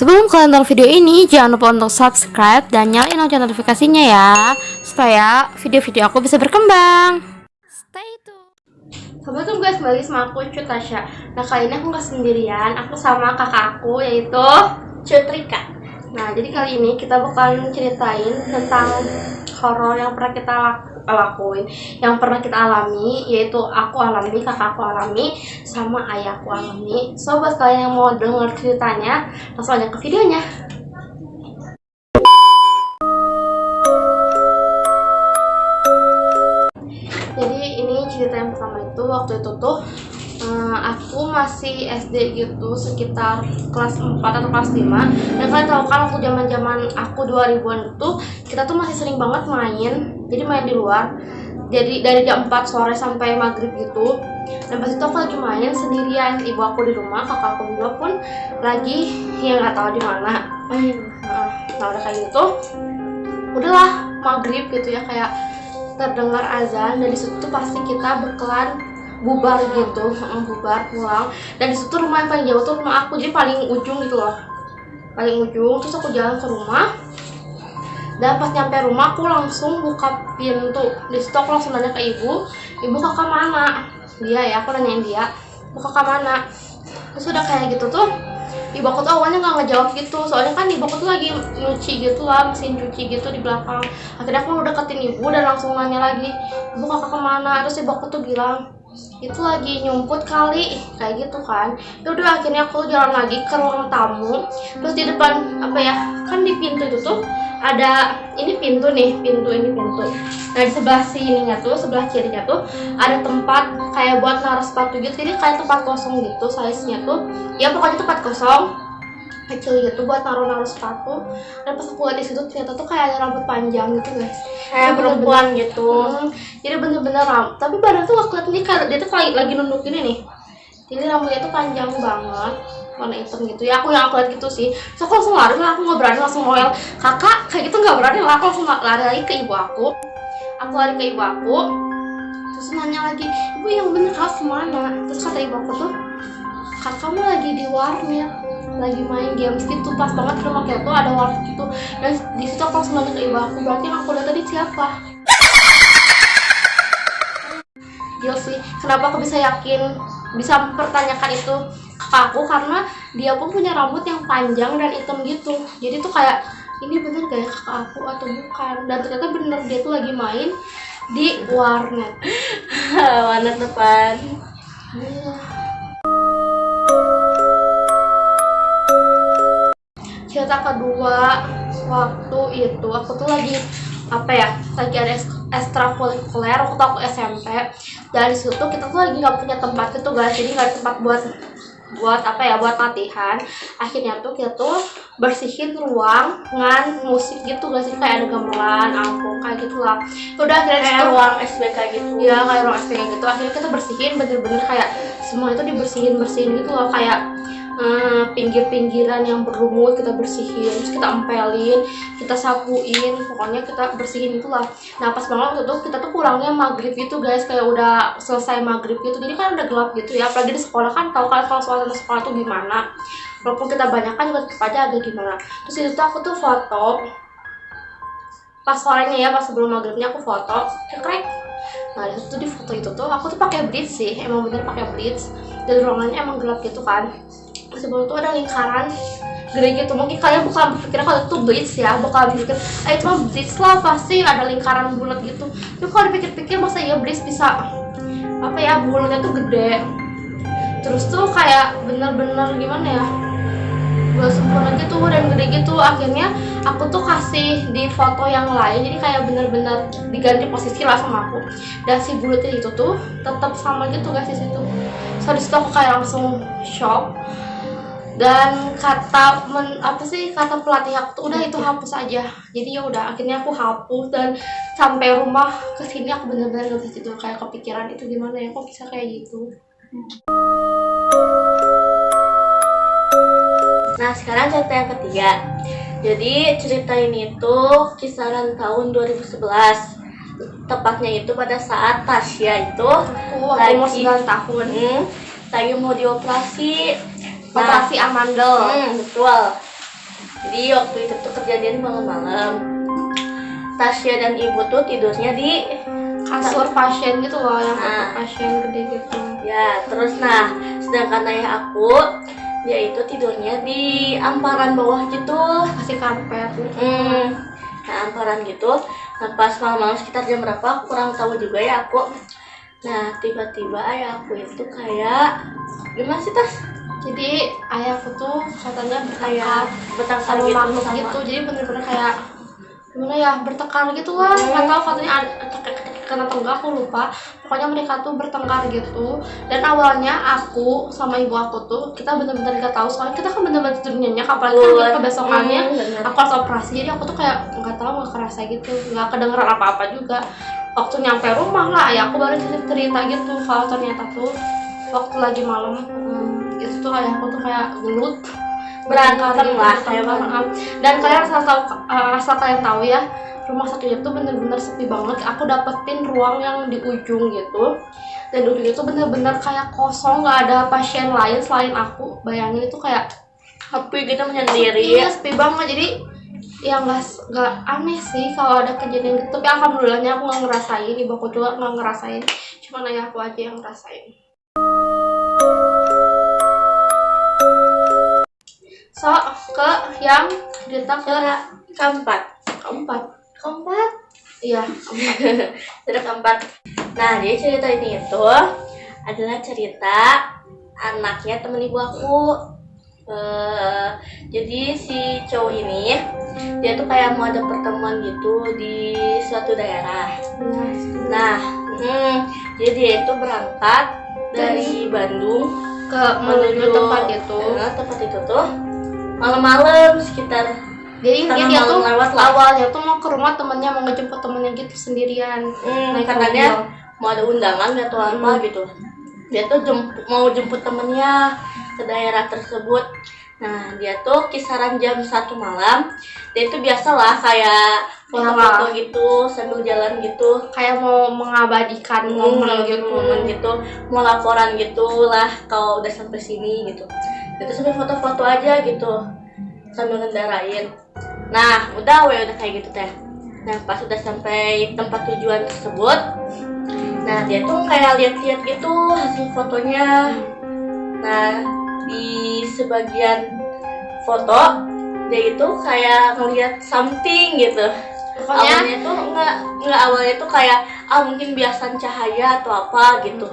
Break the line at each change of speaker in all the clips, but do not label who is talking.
Sebelum kalian nonton video ini, jangan lupa untuk subscribe dan nyalain lonceng notifikasinya ya, supaya video-video aku bisa berkembang. Stay tune. Assalamualaikum guys, kembali lagi sama aku Cut Tasya. Nah, kali ini aku nggak sendirian, aku sama kakak aku yaitu Cutrika. Nah, jadi kali ini kita bakalan ceritain tentang horor yang pernah kita lakuin, yang pernah kita alami, yaitu aku alami, kakak aku alami, sama ayahku alami. So, buat kalian yang mau denger ceritanya, langsung aja ke videonya. Jadi ini cerita yang pertama itu, waktu itu tuh aku masih SD gitu, sekitar kelas 4 atau kelas 5. Dan kalian tahu kan, waktu zaman aku 2000-an itu, kita tuh masih sering banget main. Jadi main di luar. Jadi dari jam 4 sore sampai maghrib gitu. Dan pas itu aku lagi main sendirian, ibu aku di rumah, kakak aku juga pun lagi yang nggak tahu di mana main. Nah udah kayak gitu, udahlah maghrib gitu ya, kayak terdengar azan. Dan disitu tuh pasti kita bakalan bubar gitu, bubar pulang. Dan disitu rumah yang paling jauh tuh rumah aku, jadi paling ujung gitu loh, paling ujung. Terus aku jalan ke rumah, dan pas nyampe rumah aku langsung buka pintu. Disitu aku langsung nanya ke ibu kakak mana? Dia ya, aku nanyain dia, ibu kakak mana? Terus udah kayak gitu tuh, ibu aku tuh awalnya nggak ngejawab gitu, soalnya kan ibu aku tuh lagi nyuci gitu lah, mesin cuci gitu di belakang. Akhirnya aku deketin ibu dan langsung nanya lagi, ibu kakak kemana? Terus ibu aku tuh bilang, itu lagi nyumput kali, kayak gitu kan. Ya udah, akhirnya aku jalan lagi ke ruang tamu. Terus di depan apa ya, kan di pintu itu tuh ada ini pintu nih, pintu. Nah di sebelah sininya tuh, sebelah kirinya tuh ada tempat kayak buat naruh sepatu gitu. Jadi kayak tempat kosong gitu, size-nya tuh ya pokoknya tempat kosong kecil gitu buat naruh sepatu. Dan pas aku lihat di situ ternyata tuh kayak ada rambut panjang gitu guys,
kayak perempuan gitu.
Jadi bener-bener rambut, tapi badan tuh aku lihat ini kayak dia tuh lagi nunduk ini nih. Jadi rambutnya tuh panjang banget, warna hitam gitu ya, aku lihat gitu sih. Terus aku langsung lari lah, aku nggak berani langsung ngoel kakak kayak gitu, nggak berani lah. Aku langsung lari lagi ke ibu aku. Aku lari ke ibu aku, terus nanya lagi, ibu yang bener kakak kemana? Terus kata ibu aku tuh, kakak kamu lagi di warnet, lagi main games gitu. Pas banget di rumah kita tuh ada warnet gitu. Dan di situ aku langsung nanya ke ibu aku, berarti yang aku lihat tadi siapa? Gila sih, kenapa aku bisa yakin, bisa mempertanyakan itu kakak aku, karena dia pun punya rambut yang panjang dan hitam gitu. Jadi tuh kayak, ini bener gak ya kakak aku atau bukan? Dan ternyata bener, dia tuh lagi main di warnet.
Warnet depan.
Cerita kedua, waktu itu aku tuh lagi apa ya, lagi ada ekstrakurikuler waktu aku SMP. Dari situ kita tuh lagi nggak punya tempat gitu guys, jadi nggak ada tempat buat apa ya, buat latihan. Akhirnya tuh kita tuh bersihin ruangan musik gitu guys, jadi kayak ada gamelan, angklung kayak gitulah. Udah akhirnya
Kayak ruang SBK gitu.
ya, kayak ruang SPK gitu. Akhirnya kita bersihin, bener-bener kayak semua itu dibersihin gitu loh, kayak pinggir-pinggiran yang berlumut kita bersihin, terus kita empelin, kita sapuin, pokoknya kita bersihin itulah. Nah pas banget waktu itu kita tuh pulangnya maghrib gitu guys, kayak udah selesai maghrib gitu, jadi kan udah gelap gitu ya. Apalagi di sekolah kan, tahu kan kalau suasana sekolah tuh gimana, walaupun kita banyak kan juga tetap aja agak gimana. Terus itu tuh aku tuh foto pas sorenya ya, pas sebelum maghribnya aku foto, cekrek. Nah itu tuh di foto itu tuh aku tuh pakai blitz sih, emang bener pakai blitz. Dan ruangannya emang gelap gitu kan. Sebelum itu ada lingkaran gede gitu. Mungkin kalian bukan berpikir kalau itu blitz ya, bukan berpikir itu mah blitz lah, pasti ada lingkaran bulat gitu. Tapi kalau dipikir-pikir, masa ya blitz bisa apa ya, bulatnya tuh gede, terus tuh kayak bener-bener gimana ya, gak sempurna gitu dan gede gitu. Akhirnya aku tuh kasih di foto yang lain, jadi kayak bener-bener diganti posisi lah sama aku. Dan si bulatnya itu tuh tetap sama gitu guys di situ. So disitu aku kayak langsung shock. Dan kata pelatih aku tuh udah itu hapus aja. Jadi ya udah, akhirnya aku hapus. Dan sampai rumah kesini aku bener-bener gak bisa tidur, kayak kepikiran itu gimana ya, kok bisa kayak gitu.
Nah sekarang cerita yang ketiga. Jadi cerita ini tuh kisaran tahun 2011. Tepatnya itu pada saat Tasya itu
Aku umur 9 tahun.
Lagi mau dioperasi.
Operasi amandel.
Betul. Jadi waktu itu tuh kejadian malam-malam. Tasya dan ibu tuh tidurnya di
kasur pasien gitu loh, yang
Nah.
pasien gede gitu.
ya, terus nah sedangkan ayah aku dia itu tidurnya di amparan bawah gitu.
Kasih karpet.
Nah, amparan gitu. Nah, pas malam-malam sekitar jam berapa aku kurang tahu juga ya aku. Nah, tiba-tiba ayah aku itu kayak gimana sih Tas?
Jadi ayahku tuh katanya
Kayak
bertengkar
bertengkar
sama
gitu
makhluk
sama
gitu, jadi bener-bener kayak gimana ya, bertengkar gitu lah, nggak tahu katanya ada kena tenggak, aku lupa. Pokoknya mereka tuh bertengkar gitu, dan awalnya aku sama ibu aku tuh kita bener-bener nggak tahu, soalnya kita kan bener-bener tidur nyenyak, apalagi kan kebesokannya
bener.
aku harus operasi, jadi aku tuh kayak nggak tahu, nggak kerasa gitu, nggak kedengeran apa-apa juga. Waktu nyampe rumah lah ayah aku baru cerita gitu kalau ternyata tuh waktu lagi malam itu tuh ayahku tuh kayak gelut
Berantem lah, kayak
bertengkar. Dan kalian asal kalian tahu ya, rumah sakit itu bener-bener sepi banget. Aku dapetin ruang yang di ujung gitu, dan ujung itu bener-bener kayak kosong, nggak ada pasien lain selain aku. Bayangin itu kayak
Tapi gitu menyendiri.
iya, sepi banget. Jadi ya nggak aneh sih kalau ada kejadian gitu, tapi alhamdulillahnya aku nggak ngerasain, ibu aku juga nggak ngerasain, cuma ayah aku aja yang ngerasain. So, ke yang cerita
Keempat.
keempat.
Keempat.
Iya, keempat.
Cerita keempat. Nah, jadi cerita ini itu adalah cerita anaknya temen ibu aku. Jadi si cowok ini dia tuh kayak mau ada pertemuan gitu di suatu daerah. Nah, jadi dia itu berangkat dari Bandung
Ke menuju tempat itu.
tempat itu tuh malam-malam sekitar.
Jadi
Tengah
dia
malam
tuh
lewat lah.
awalnya tuh mau ke rumah temennya, mau ngejemput temennya gitu sendirian. Naik
Katanya
mobil.
mau ada undangan atau apa gitu. Dia tuh mau jemput temennya ke daerah tersebut. Nah, dia tuh kisaran jam 1 malam. Dia itu biasalah kayak foto-foto gitu sambil jalan gitu.
Kayak mau mengabadikan momen gitu.
Momen gitu, mau laporan gitu lah kalau udah sampai sini gitu. Itu sambil foto-foto aja gitu sambil ngendarain. Nah, udah kayak gitu teh. Nah, pas udah sampai tempat tujuan tersebut, nah dia tuh kayak lihat-lihat gitu hasil fotonya. Nah, di sebagian foto dia itu kayak ngeliat something gitu.
Pokoknya
Awalnya tuh nggak awalnya tuh kayak mungkin biasan cahaya atau apa gitu.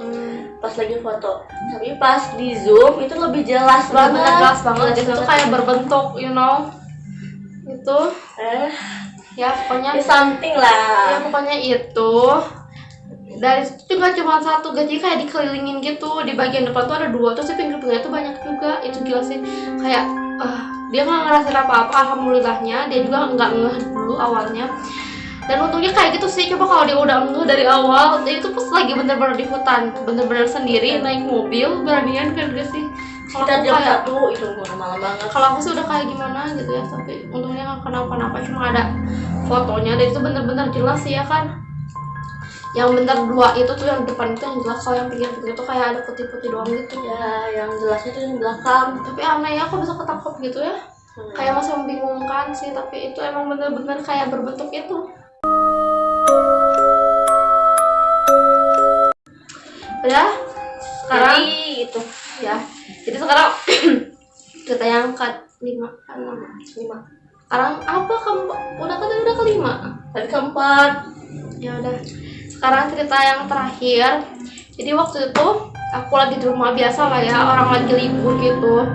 Pas lagi foto, tapi pas di zoom itu lebih jelas
bener-bener
banget.
jelas banget. Itu tuh kayak berbentuk, you know. Itu ya pokoknya
something lah.
ya pokoknya itu dari situ juga cuma satu gaji, kayak dikelilingin gitu. Di bagian depan tuh ada dua, terus di pinggir-pinggirnya tuh banyak juga. Itu gila sih, kayak dia nggak ngerasain apa-apa, alhamdulillahnya. Dia juga nggak ngeh dulu awalnya, dan untungnya kayak gitu sih. Coba kalau dia udah ngeh dari awal, dia itu pas lagi bener-bener di hutan, bener-bener sendiri naik mobil, beranian kan gak sih? Kalau
Kita
aku
jam
kayak
1 itu malam banget.
kalau aku sih udah kayak gimana gitu ya, tapi untungnya nggak kenapa-napa, cuma ada fotonya. Dan itu bener-bener jelas sih ya kan. Yang bener dua itu tuh yang depan itu yang jelas, kalau yang pinggir-pinggir itu kayak ada putih-putih doang gitu.
Ya, yang jelasnya tuh yang belakang.
Tapi aneh ya, kok bisa ketangkep gitu ya. Kayak masih membingungkan sih, tapi itu emang bener-bener kayak berbentuk itu. Udah, sekarang
Jadi gitu.
ya. Jadi sekarang cerita yang ke-5, ke-6. Sekarang apa kamu udah kelima?
Tadi keempat.
Ya udah. Sekarang cerita yang terakhir. Jadi waktu itu aku lagi di rumah biasa lah ya, orang lagi libur gitu.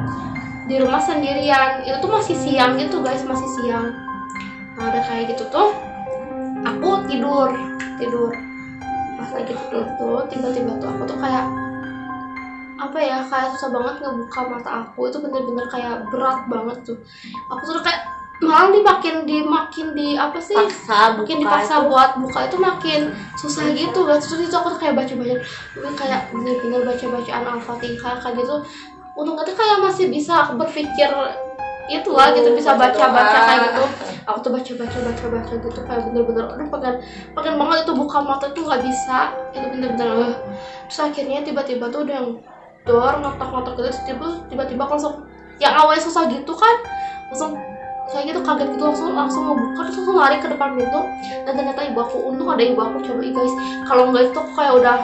Di rumah sendirian. Itu tuh masih siang gitu guys, masih siang. Nah udah kayak gitu tuh, aku tidur. Pas lagi tidur tuh, tiba-tiba tuh aku tuh kayak apa ya, kayak susah banget ngebuka mata aku. Itu bener-bener kayak berat banget tuh. Aku tuh kayak malah makin di apa sih, makin dipaksa buat buka itu makin susah gitu guys. Terus itu aku tuh kayak baca-baca, kayak bener-bener baca-bacaan Al-Fatihah kayak gitu. Untungnya tuh kayak masih bisa berpikir itulah gitu, bisa baca-baca kayak gitu. Aku tuh baca-baca gitu, kayak bener-bener aduh pengen banget itu buka mata tuh nggak bisa. Itu bener-bener terus akhirnya tiba-tiba tuh udah yang door ngotok-ngotok gitu, tiba-tiba langsung yang awalnya susah gitu kan, langsung kayak gitu, kaget gitu, langsung ngebuka terus langsung lari ke depan pintu. Dan ternyata ibu aku, untung ada ibu aku. Coba guys, kalau enggak itu aku kayak udah,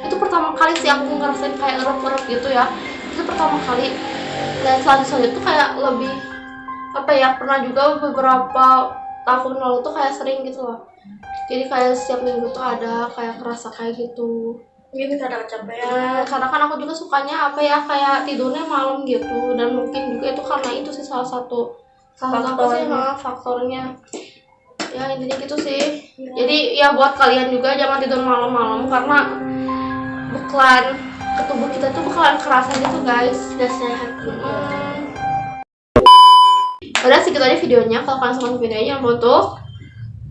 itu pertama kali sih aku ngerasain kayak erep-erep gitu ya, itu pertama kali. Dan selanjutnya tuh kayak lebih apa ya, pernah juga beberapa tahun lalu tuh kayak sering gitu loh, jadi kayak setiap minggu tuh ada kayak kerasa kayak gitu.
Mungkin karena kecapean.
Karena kan aku juga sukanya apa ya, kayak tidurnya malam gitu, dan mungkin juga itu karena itu sih salah satu apa sih faktornya. Ya intinya gitu sih. Jadi ya buat kalian juga jangan tidur malam-malam, karena bekalan ke tubuh kita tuh bakalan kerasa gitu guys.
Udah sehat gitu.
Udah segitu aja videonya. Kalau kalian suka videonya, jangan lupa untuk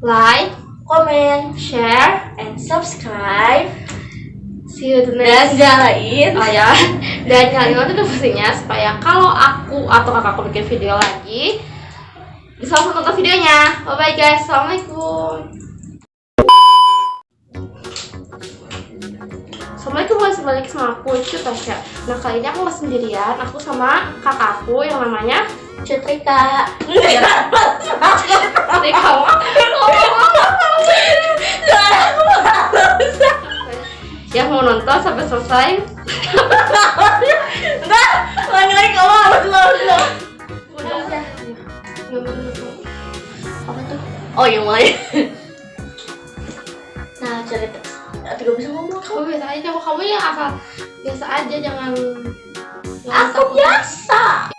like,
Comment,
share,
and subscribe.
see you the
Dan
next.
nyalain.
Oh ya, dan nyalain notifikasinya supaya kalau aku atau kakakku bikin video lagi bisa langsung nonton videonya. Bye bye guys, assalamualaikum. Assalamualaikum guys, balik sama aku Tasya. Nah kali ini aku nggak sendirian, aku sama kakakku yang namanya
Cetrika.
Tadi kamu yang mau nonton sampai selesai.
Enggak, lagi kamu harus dulu.
Udah ya. Apa tuh?
Oh iya mulai. Nah cerita, aku gak bisa ngomong.
Kamu biasa aja, kamu ya asal biasa aja, jangan
Aku
takut.
biasa.